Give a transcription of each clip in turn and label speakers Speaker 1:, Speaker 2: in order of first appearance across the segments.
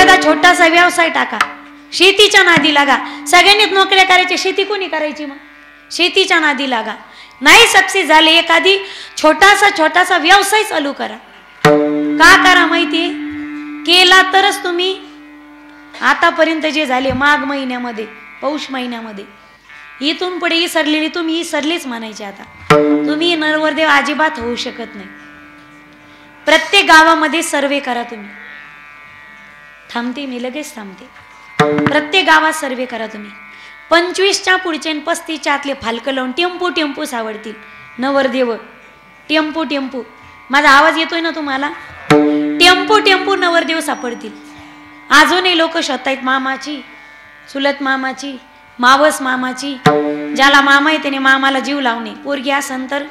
Speaker 1: एखादा छोटासा व्यवसाय टाका, शेतीच्या नादी लागा. सगळ्यांनीच नोकऱ्या करायच्या, शेती कोणी करायची? मग शेतीच्या नादी लागा. नाही सक्सेस झाले, एखादी छोटासा व्यवसाय चालू करा. का करा माहितीये? केला तरच तुम्ही आतापर्यंत जे झाले माघ महिन्यामध्ये, पौष महिन्यामध्ये, इथून पुढे इसरलेली तुम्ही इसरलीच म्हणायचे. आता तुम्ही नरवरदेव अजिबात होऊ शकत नाही. प्रत्येक गावामध्ये सर्वे करा तुम्ही. थांबते मी, लगेच थांबते. प्रत्येक गावात सर्वे करा तुम्ही. 25च्या पुढचे 35च्या आतले फालकं लावून टेम्पो सावडतील नवरदेव. टेम्पो माझा आवाज येतोय ना तुम्हाला? टेम्पो नवरदेव सापडतील. अजूनही लोक शोधतायत मामाची, चुलत मामाची, मावस मामाची. ज्याला मामा आहे त्याने मामाला जीव लावणे. पोरगी असन तर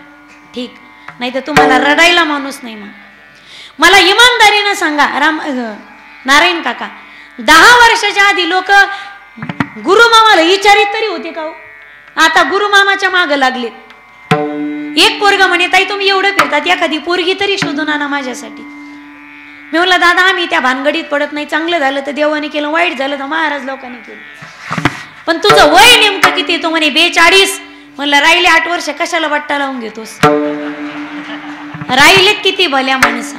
Speaker 1: ठीक, नाही तर तुम्हाला रडायला माणूस नाही. मग मला इमानदारीनं सांगा नारायण काका, 10 वर्षाच्या आधी लोक गुरुमामाला विचारित तरी होते का? आता गुरुमामाच्या मागं लागले. एक पोरगा म्हणे, ताई तुम्ही एवढं फिरतात, एखादी पोरगी तरी शोधून आणा माझ्यासाठी. मी म्हणलं दादा आम्ही त्या भानगडीत पडत नाही. चांगलं झालं तर देवाने केलं, वाईट झालं तर महाराज लोकांनी केलं. पण तुझं वय नेमकं किती? तो म्हणे 42. म्हणलं राहिले 8 वर्ष, कशाला बट्टा लावून घेतोस? राहिलेत किती भल्या माणसा.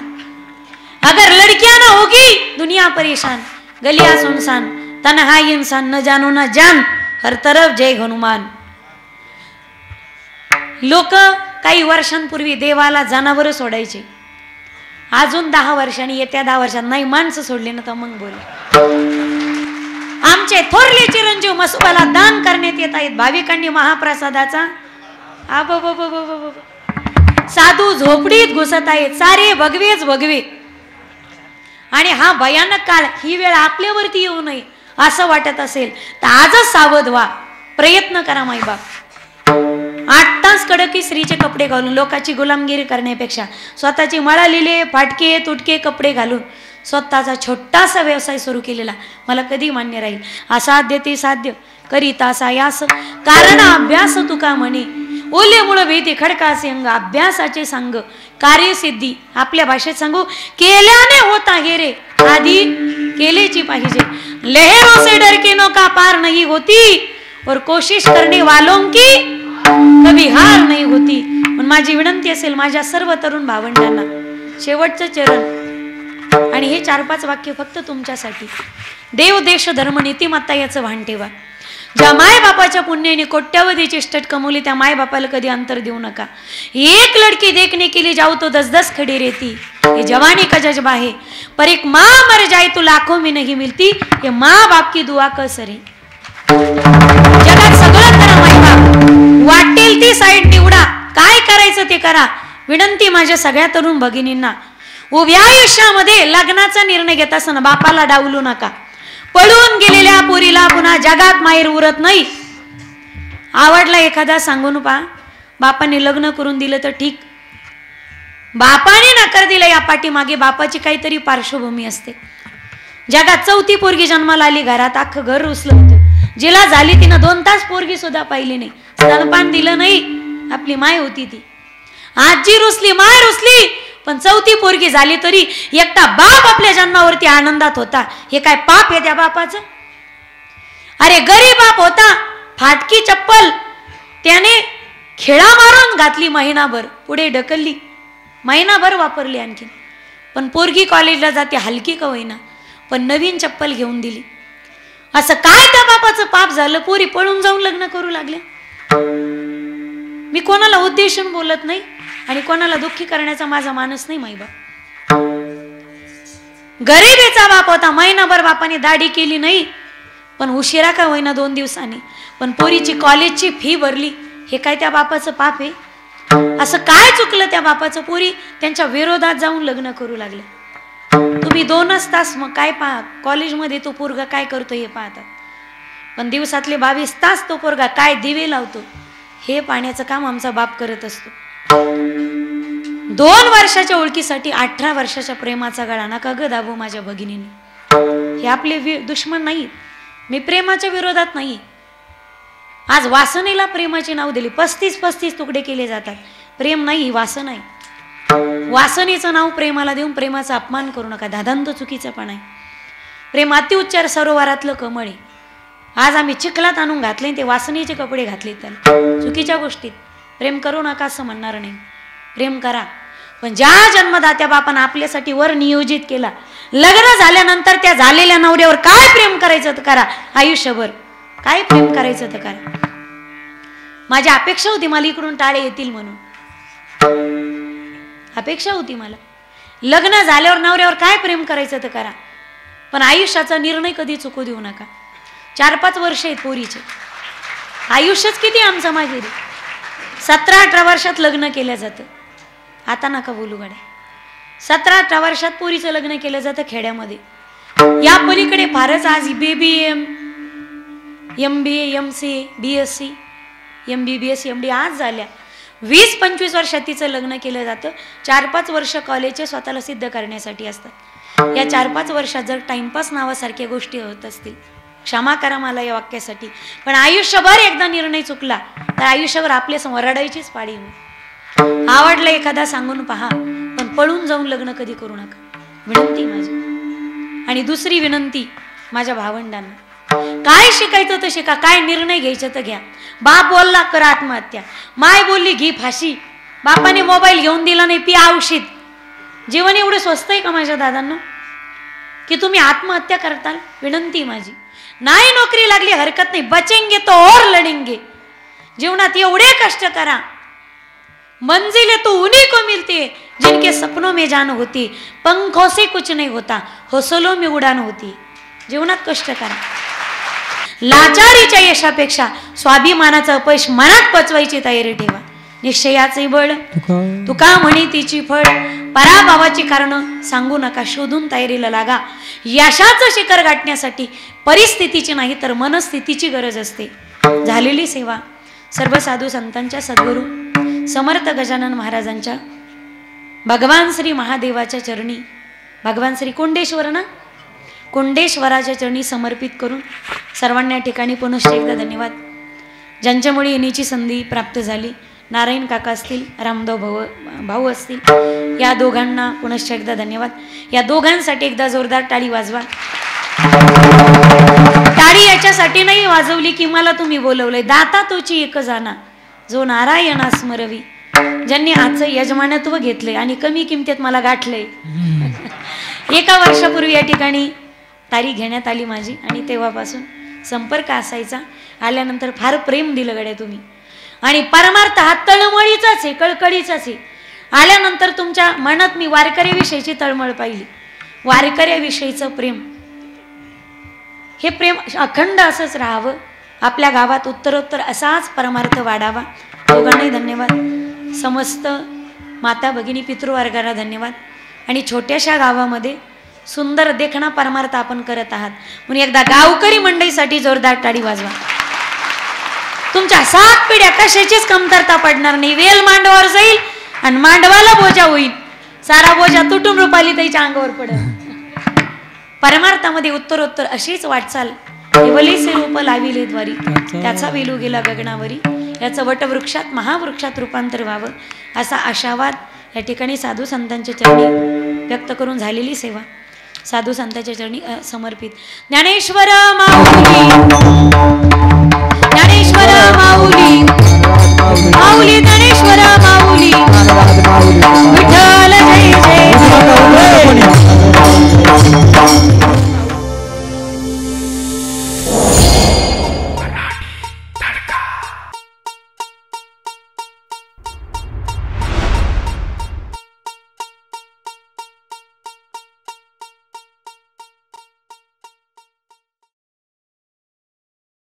Speaker 1: अगर लड़कियां ना होगी दुनिया परेशान, गलिया सुनसान, तन्हा इंसान, न जानो न जान, हर तरफ जय हनुमान. लोक काही वर्षांपूर्वी देवाला जनावर सोडायचे. अजून 10 वर्षांनी, येत्या 10 वर्षात नाही माणसं सोडले ना तर मग बोल. आमचे थोरले चिरंजीव मसुबाला दान करण्यात येत आहेत. भाविकांनी महाप्रसादाचा साधू झोपडीत घुसत आहेत. सारे भगवेच भगवे. आणि हा भयानक काळ, ही वेळ आपल्यावरती येऊ नये असं वाटत असेल तर आजच सावध व्हा. प्रयत्न करा माईबाप. 8 तास कडकी स्त्रीचे कपडे घालून लोकांची गुलामगिरी करण्यापेक्षा स्वतःची मळालेले फाटके तुटके कपडे घालून स्वतःचा छोटासा व्यवसाय सुरू केलेला मला कधी मान्य राहील. असाध्य ते साध्य करीता सायास, कारण अभ्यास तुका म्हणे. ओले मुळ भीती खडकाचे अंग, अभ्यासाचे सांग कार्यसिद्धी. आपल्या भाषेत सांगू, केल्याने होता हे रे, आधी केलेची पाहिजे. लहरों से डर के नौका पार नहीं होती, और कोशिश करने वालों की कभी हार नहीं होती. पण माझी विनंती असेल माझ्या सर्व तरुण भावंडांना, शेवटचं चरण आणि हे 4-5 वाक्य फक्त तुमच्यासाठी. देव देश धर्म नीतिमत्ता याचं भान ठेवा. ज्या माय बापाच्या पुण्याने कोट्यावधीची स्टेट कमवली त्या माय बापाला कधी अंतर देऊ नका. एक लड़की देखने के लिए जाऊ तो 10-10 खड़ी रहती, ये जवानी का जज्बा है. पर एक माँ मर जाए तो लाखों में नहीं मिलती, ये माँ बाप की दुआ कसरे. जगात सगळं करा माय बाप, वाटेल ती साईड निवडा, काय करायचं ते करा. विनंती माझ्या सगळ्या तरुण भगिनींना, उभ्या आयुष्यामध्ये लग्नाचा निर्णय घेत असताना बापाला डावलू नका. पळून गेलेल्या पोरीला पुन्हा जगात माहेर उरत नाही. आवडला एखादा सांगून पहा, बापाने लग्न करून दिलं तर ठीक, बापाने नकार दिला या पाठीमागे बापाची काहीतरी पार्श्वभूमी असते. जगात 4थी पोरगी जन्माला आली, घरात अख्खं घर रुसलं होतं. जिला झाली तिनं 2 तास पोरगी सुद्धा पाहिली नाही, स्तनपान दिलं नाही. आपली माय होती ती. आजी रुसली, माय रुसली, पण 4थी पोरगी झाली तरी एकटा बाप आपल्या जन्मावरती आनंदात होता. हे काय पाप आहे त्या बापाचं? अरे गरीब बाप होता, फाटकी चप्पल त्याने खेळा मारून घातली महिनाभर, पुढे ढकलली, महिनाभर वापरली आणखी. पण पोरगी कॉलेजला जाते, हलकी का होईना, पण नवीन चप्पल घेऊन दिली. असं काय त्या बापाचं पाप झालं? पोरी पळून जाऊन लग्न करू लागल्या. मी कोणाला उद्देशून बोलत नाही आणि कोणाला दुःखी करण्याचा माझा मानस नाही. माईबाप गरीबीचा बाप होता, महिनाभर बापाने दाढी केली नाही, पण उशिरा का होईना 2 दिवसांनी, पण पोरीची कॉलेजची फी भरली. हे काय त्या बापाचं पाप आहे? असं काय चुकलं त्या बापाचं? पोरी त्यांच्या विरोधात जाऊन लग्न करू लागले. तुम्ही 2च तास मग काय पहा, कॉलेजमध्ये तो पोरगा काय करतो हे पाहतात, पण दिवसातले 22 तास तो पोरगा काय दिवे लावतो हे पाहण्याचं काम आमचा बाप करत असतो. 2 वर्षाच्या ओळखीसाठी 18 वर्षाच्या प्रेमाचा गळा नका ग दाबू माझ्या भगिनीने. हे आपले दुश्मन नाही. मी प्रेमाच्या विरोधात नाही. आज वासनेला प्रेमाचे नाव दिले, 35 तुकडे केले जातात. प्रेम नाही, वासना आहे. वासनेचं नाव प्रेमाला देऊन प्रेमाचा अपमान करू नका, दादांत चुकीचं पण आहे. प्रेम अतिउच्चार सरोवरातलं कमळ आहे. आज आम्ही चिखलात आणून घातले, ते वासनेचे कपडे घातले त्याला. चुकीच्या गोष्टीत प्रेम करू नका असं म्हणणार नाही, प्रेम करा. पण ज्या जन्मदात्या बापानं आपल्यासाठी वर नियोजित केला, लग्न झाल्यानंतर त्या झालेल्या नवऱ्यावर काय प्रेम करायचं तर करा, आयुष्यभर काय प्रेम करायचं तर करा. माझी अपेक्षा होती मला इकडून टाळे येतील म्हणून, अपेक्षा होती मला. लग्न झाल्यावर नवऱ्यावर काय प्रेम करायचं तर करा, पण आयुष्याचा निर्णय कधी चुकू देऊ नका. 4-5 वर्ष आहेत पोरीचे, आयुष्यच किती आमचं माहेरी. 17-18 वर्षात लग्न केलं जातं. आता नका बोलू गाड्या. 17-18 वर्षात पोरीचं लग्न केलं जातं खेड्यामध्ये. या पलीकडे फारच आज BBA, MBA, MCA, BSc, MBBS, MD आज झाल्या. 20-25 वर्षात तिचं लग्न केलं जातं. 4-5 वर्ष कॉलेजचे स्वतःला सिद्ध करण्यासाठी असतात. या 4-5 वर्षात जर टाइमपास नावासारख्या गोष्टी होत असतील, क्षमा करा मला या वाक्यासाठी, पण आयुष्यभर एकदा निर्णय चुकला तर आयुष्यभर आपल्या समोर रडायचीच पाळी होईल. आवडलं एखादा सांगून पहा, पण पळून जाऊन लग्न कधी करू नका, विनंती माझी. आणि दुसरी विनंती माझ्या भावंडांना, काय शिकायचं तर शिका, काय निर्णय घ्यायचं तर घ्या. बाप बोलला कर आत्महत्या, माय बोलली घे फाशी, बापाने मोबाईल घेऊन दिला नाही पी औषध. जीवन एवढं स्वस्त आहे का माझ्या दादांनो की तुम्ही आत्महत्या करताल? विनंती माझी. नाही नोकरी लागली हरकत नाही, बचेंगे तो और लढेंगे. जीवनात एवढे कष्ट करा, मंजिलें तो उन्हीं को मिलती है जिनके सपनों में जान होती, पंखों से कुछ नहीं होता, हौसलों में उडान होती. जीवनात कष्ट करा. लाचारीच्या यशापेक्षा स्वाभिमानाचं अपयश मनात पचवायची तयारी ठेवा. निश्चयाचे बळ तुका म्हणे तिची फळ, पराभवाची कारण सांगू नका, शोधून तयारीला लागा. यशाचं शिखर गाठण्यासाठी परिस्थितीची नाही तर मनस्थितीची गरज असते. झालेली सेवा सर्व साधू संतांच्या, सद्गुरू समर्थ गजानन महाराजांच्या, भगवान श्री महादेवाच्या चरणी, भगवान श्री कोंडेश्वर ना, कोंडेश्वराच्या चरणी समर्पित करून सर्वांना ठिकाणी पुनश्च एकदा धन्यवाद. ज्यांच्यामुळे येण्याची संधी प्राप्त झाली, नारायण काका असतील, रामदेव भाऊ असतील, या दोघांना पुनश्च एकदा धन्यवाद. या दोघांसाठी एकदा जोरदार टाळी वाजवा. टाळी याच्यासाठी नाही वाजवली की मला तुम्ही बोलवलंय, दाता तोची एक जाना जो नारायणा स्मरवी. ज्यांनी आजचं यजमानत्व घेतलंय आणि कमी किमतीत मला गाठलंय. 1 वर्षापूर्वी या ठिकाणी तारीख घेण्यात आली माझी आणि तेव्हापासून संपर्क असायचा. आल्यानंतर फार प्रेम दिलं गड्या तुम्ही, आणि परमार्थ हा तळमळीचाच आहे, कळकळीचाच आहे. आल्यानंतर तुमच्या मनात मी वारकऱ्याविषयीची तळमळ पाहिली, वारकऱ्याविषयीचं प्रेम. हे प्रेम अखंड असंच राहावं, आपल्या गावात उत्तरोत्तर असाच परमार्थ वाढावा. दोघांनाही धन्यवाद. समस्त माता भगिनी पितृवर्गाला धन्यवाद. आणि छोट्याशा गावामध्ये सुंदर देखणा परमार्थ आपण करत आहात म्हणून एकदा गावकरी मंडळीसाठी जोरदार टाळी वाजवा. तुमच्या 7 पिढ्या कशाचीच कमतरता पडणार नाही. वेल मांडवावर जाईल आणि मांडवाला बोजा होईल, सारा बोजा तुटून रुपाली त्याच्या अंगावर पडेल. परमार्थामध्ये उत्तरोत्तर अशीच वाटचाल. केवलीचे रूप लाविले द्वारी, त्याचा वेलू गेला गगनावरी. याचं वटवृक्षात महावृक्षात रूपांतर व्हावं असा आशावाद या ठिकाणी साधू संतांच्या चरणी व्यक्त करून झालेली सेवा साधू संतांच्या चरणी समर्पित. ज्ञानेश्वर माऊली